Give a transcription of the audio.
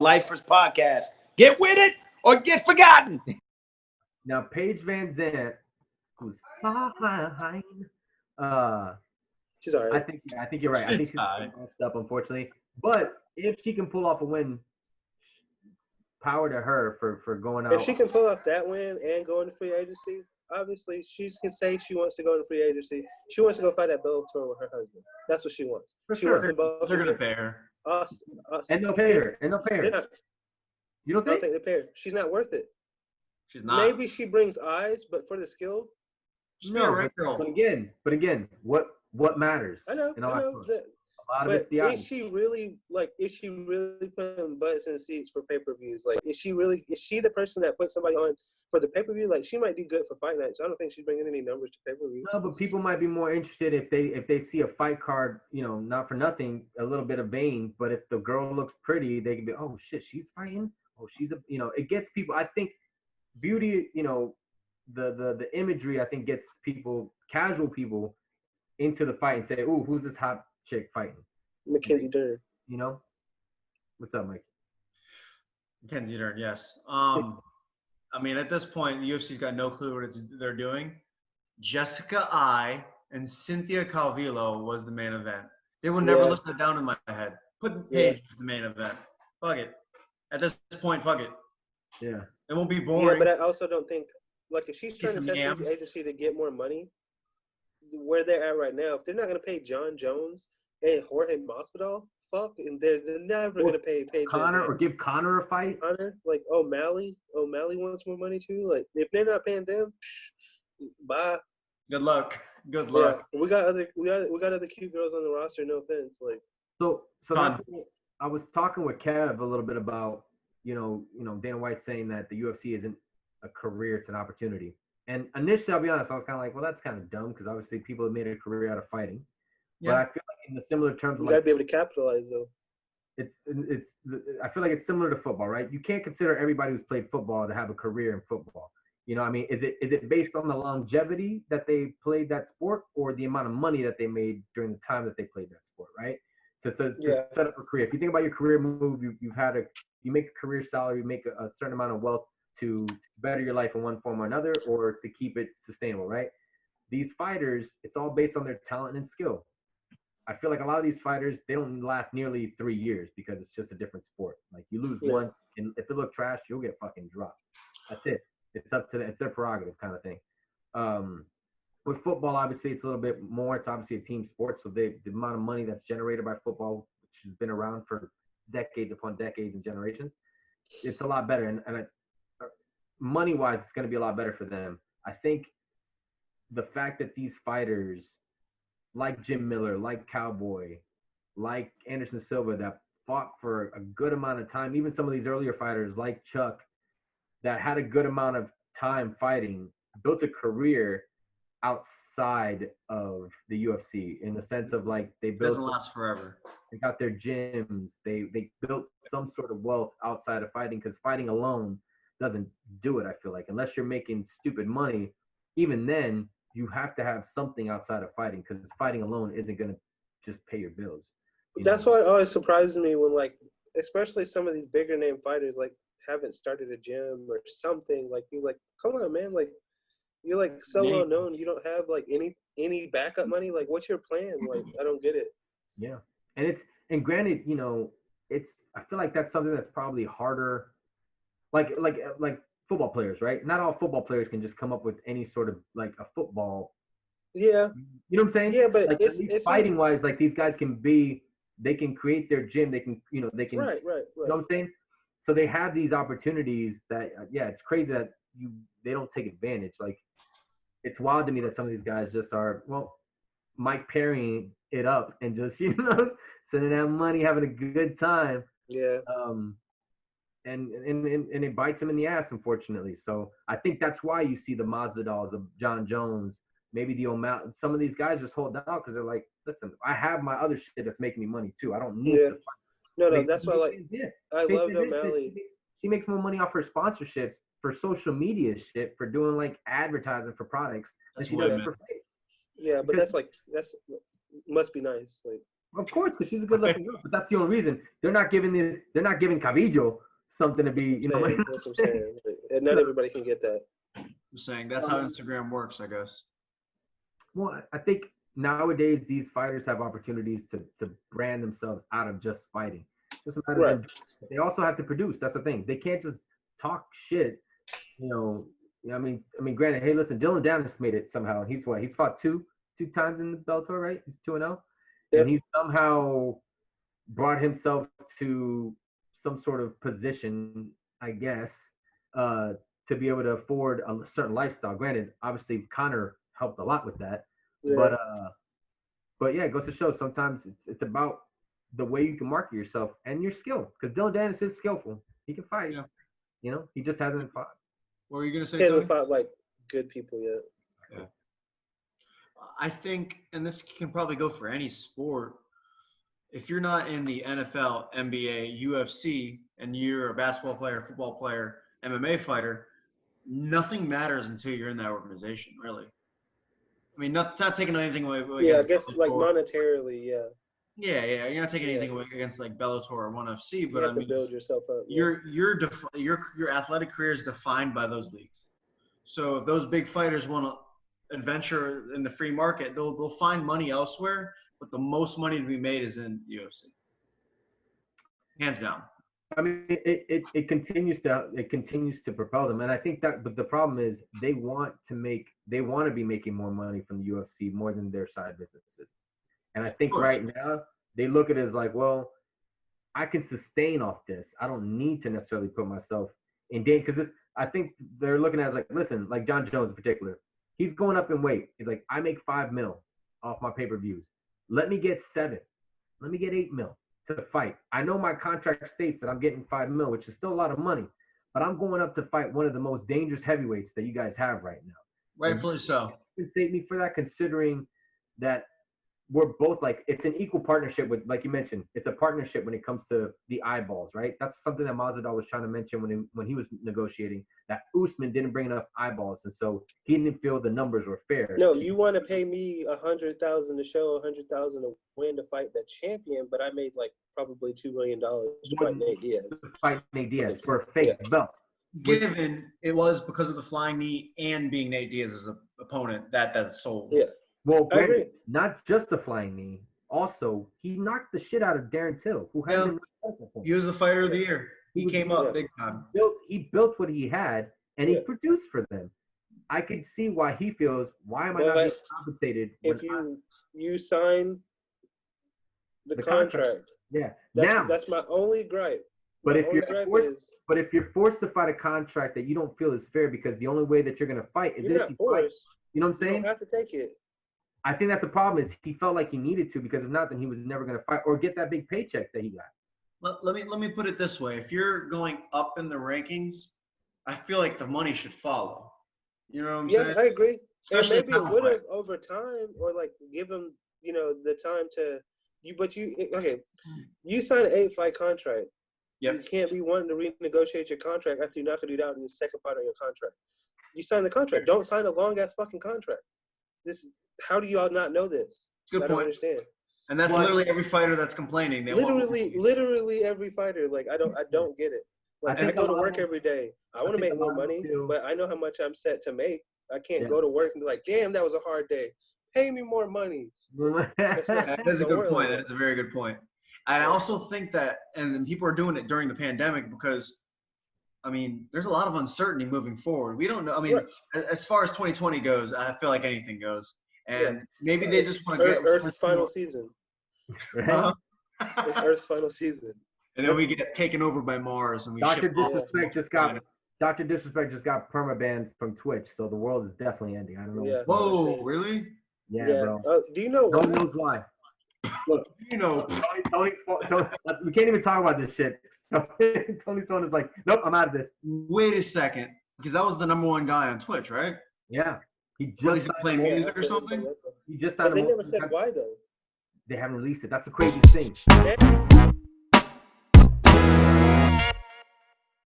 Lifers Podcast. Get with it or get forgotten. Now, Paige Vanzant, who's fine, She's all right. I think you're right. I think she's messed up, unfortunately. But if she can pull off a win, power to her for going out. If she can pull off that win and go into free agency, obviously she can say she wants to go into free agency. She wants to go fight at Bellator with her husband. That's what she wants. She wants them both. They're gonna pay her. Austin. And they'll pay her. You don't I don't think? think they pay her. She's not worth it. She's not. Maybe she brings eyes, but for the skill. Just be a right girl. But again, what matters? I know. A lot of it's But the eyes. is she really putting butts in seats for pay-per-views? Like, is she the person that puts somebody on for the pay-per-view? Like, she might do good for fight nights. I don't think she's bringing any numbers to pay-per-view. No, but people might be more interested if they see a fight card, not for nothing, a little bit of vein, but if the girl looks pretty, they can be, oh shit, she's fighting. Oh, she's it gets people. I think beauty, the imagery, I think gets people, casual people, into the fight and say, ooh, who's this hot chick fighting? Mackenzie Dern. What's up, Mike? Mackenzie Dern, yes. I mean, at this point, the UFC's got no clue what they're doing. Jessica Ai and Cynthia Calvillo was the main event. They will never lift that down in my head. Put Paige as the main event. Fuck it. At this point, fuck it. Yeah. It won't be boring. Yeah, but I also don't think, like, if she's trying to test the agency to get more money, where they're at right now, if they're not going to pay John Jones and Jorge Masvidal, and they're never going to pay Paige Connor, or give Connor a fight. Connor, like O'Malley wants more money too. Like, if they're not paying them, bye. Good luck. Yeah, we got other cute girls on the roster. No offense, like. So that's what I was talking with Kev a little bit about. Dana White saying that the UFC isn't a career; it's an opportunity. And initially, I'll be honest, I was kind of like, well, that's kind of dumb because obviously people have made a career out of fighting. Yeah. But I feel like in the similar terms, you gotta be able to capitalize though. I feel like it's similar to football, right? You can't consider everybody who's played football to have a career in football. Is it based on the longevity that they played that sport or the amount of money that they made during the time that they played that sport, right? To set up a career. If you think about your career move, you make a career salary, you make a certain amount of wealth to better your life in one form or another, or to keep it sustainable, right? These fighters, it's all based on their talent and skill. I feel like a lot of these fighters, they don't last nearly 3 years because it's just a different sport. Like, you lose once, and if it look trash, you'll get fucking dropped. That's it. It's their prerogative kind of thing. With football, obviously, it's a little bit more. It's obviously a team sport, so the amount of money that's generated by football, which has been around for decades upon decades and generations, it's a lot better. And money-wise, it's going to be a lot better for them. I think the fact that these fighters, like Jim Miller, like Cowboy, like Anderson Silva, that fought for a good amount of time, even some of these earlier fighters like Chuck, that had a good amount of time fighting, built a career outside of the UFC in the sense of, like, they built. Doesn't last forever. They got their gyms. They built some sort of wealth outside of fighting, because fighting alone doesn't do it, I feel like. Unless you're making stupid money, even then, you have to have something outside of fighting, because fighting alone isn't going to just pay your bills. That's why it always surprises me when, like, especially some of these bigger name fighters, like, haven't started a gym or something. Like, you're like, come on, man. Like, you're, like, so well known. You don't have, like, any backup money. Like, what's your plan? Like, I don't get it. Yeah. And granted, I feel like that's something that's probably harder. Like football players, right? Not all football players can just come up with any sort of, like, a football. Yeah. You know what I'm saying? Yeah, but like, it's fighting wise, like, these guys they can create their gym. They can. Right. You know what I'm saying? So they have these opportunities that, it's crazy that they don't take advantage. Like, it's wild to me that some of these guys just are, Mike Perrying it up and just, sending out money, having a good time. Yeah. And it bites him in the ass, unfortunately. So I think that's why you see the Masvidals, the John Jones, maybe the O'Malley. Some of these guys just hold out because they're like, listen, I have my other shit that's making me money too. I don't need to fight. No, that's why, like, I love O'Malley. She makes more money off her sponsorships for social media shit, for doing, like, advertising for products than she does for fight. Yeah, but that's must be nice. Like, Of course, because she's a good-looking girl. But that's the only reason they're not giving Cavillo something to be. You know, That's what I'm saying. And not everybody can get that. I'm saying that's how Instagram works, I guess. Well, I think nowadays these fighters have opportunities to brand themselves out of just fighting. Just a matter of they also have to produce. That's the thing. They can't just talk shit. You know. I mean, granted, hey, listen, Dylan Dennis made it somehow. He's fought two times in the Bellator, right? He's 2-0, and he's somehow brought himself to some sort of position, I guess, to be able to afford a certain lifestyle. Granted, obviously, Connor helped a lot with that, but yeah, it goes to show sometimes it's about the way you can market yourself and your skill. Because Dylan Dennis is skillful; he can fight. Yeah. You know, he just hasn't fought. What were you gonna say? He hasn't fought like good people yet. Yeah. I think, and this can probably go for any sport. If you're not in the NFL, NBA, UFC, and you're a basketball player, football player, MMA fighter, nothing matters until you're in that organization, really. I mean, not taking anything away. Yeah, I guess like monetarily, yeah. Yeah. You're not taking anything away against like Bellator or ONE FC, but you have to build yourself up. Your athletic career is defined by those leagues. So if those big fighters want to adventure in the free market, they'll find money elsewhere. But the most money to be made is in UFC, hands down. I mean, it continues to propel them, and I think that. But the problem is, they want to be making more money from the UFC more than their side businesses. And I think right now they look at it as like, well, I can sustain off this. I don't need to necessarily put myself in danger because I think they're looking at it as like, listen, like John Jones in particular, he's going up in weight. He's like, I make $5 million off my pay-per-views. Let me get 7. Let me get 8 million to fight. I know my contract states that I'm getting 5 million, which is still a lot of money, but I'm going up to fight one of the most dangerous heavyweights that you guys have right now. Rightfully so. Compensate me for that, considering that we're both like, it's an equal partnership with, like you mentioned, it's a partnership when it comes to the eyeballs, right? That's something that Masvidal was trying to mention when he was negotiating, that Usman didn't bring enough eyeballs, and so he didn't feel the numbers were fair. No, you want to pay me $100,000 to show, $100,000 to win to fight the champion, but I made like probably $2 million to fight Nate Diaz. Fight Nate Diaz for a fake belt. Given it was because of the flying knee and being Nate Diaz's opponent that sold. Yeah. Well, granted, not just the flying knee. Also, he knocked the shit out of Darren Till, who had he was the fighter of the year. He came up big time. He built what he had, and he produced for them. I could see why he feels, why am I not being compensated? If you sign the contract. Yeah. That's my only gripe. But if you're forced to fight a contract that you don't feel is fair, because the only way that you're going to fight is if you fight. You know what I'm saying? You don't have to take it. I think that's the problem, is he felt like he needed to, because if not, then he was never going to fight or get that big paycheck that he got. Let me put it this way. If you're going up in the rankings, I feel like the money should follow. You know what I'm saying? Yeah, I agree. Especially and maybe it would have over time, or like give him, the time to you. But you sign an 8-fight contract. Yep. You can't be wanting to renegotiate your contract after you knock it out in the second fight of your contract. You sign the contract. Don't sign a long ass fucking contract. How do y'all not know this? Good point. I don't understand. And that's literally every fighter that's complaining. Literally every fighter. Like I don't get it. Like I go to work every day. I want to make more money, but I know how much I'm set to make. I can't go to work and be like, damn, that was a hard day. Pay me more money. That's a good point. That's a very good point. I also think that, and people are doing it during the pandemic because, I mean, there's a lot of uncertainty moving forward. We don't know. I mean, as far as 2020 goes, I feel like anything goes. And maybe they just want to get Earth's final season. Right? It's Earth's final season. And then we get taken over by Mars, and we Dr. Disrespect just got permabanned from Twitch, so the world is definitely ending. I don't know. Yeah. Whoa, really? Yeah, bro. Do you know why? No one knows why. Look, we can't even talk about this shit. So Tony's phone is like, nope, I'm out of this. Wait a second, because that was the #1 guy on Twitch, right? Yeah. He just playing music or something. He just signed. But they never said why though. They haven't released it. That's the craziest thing.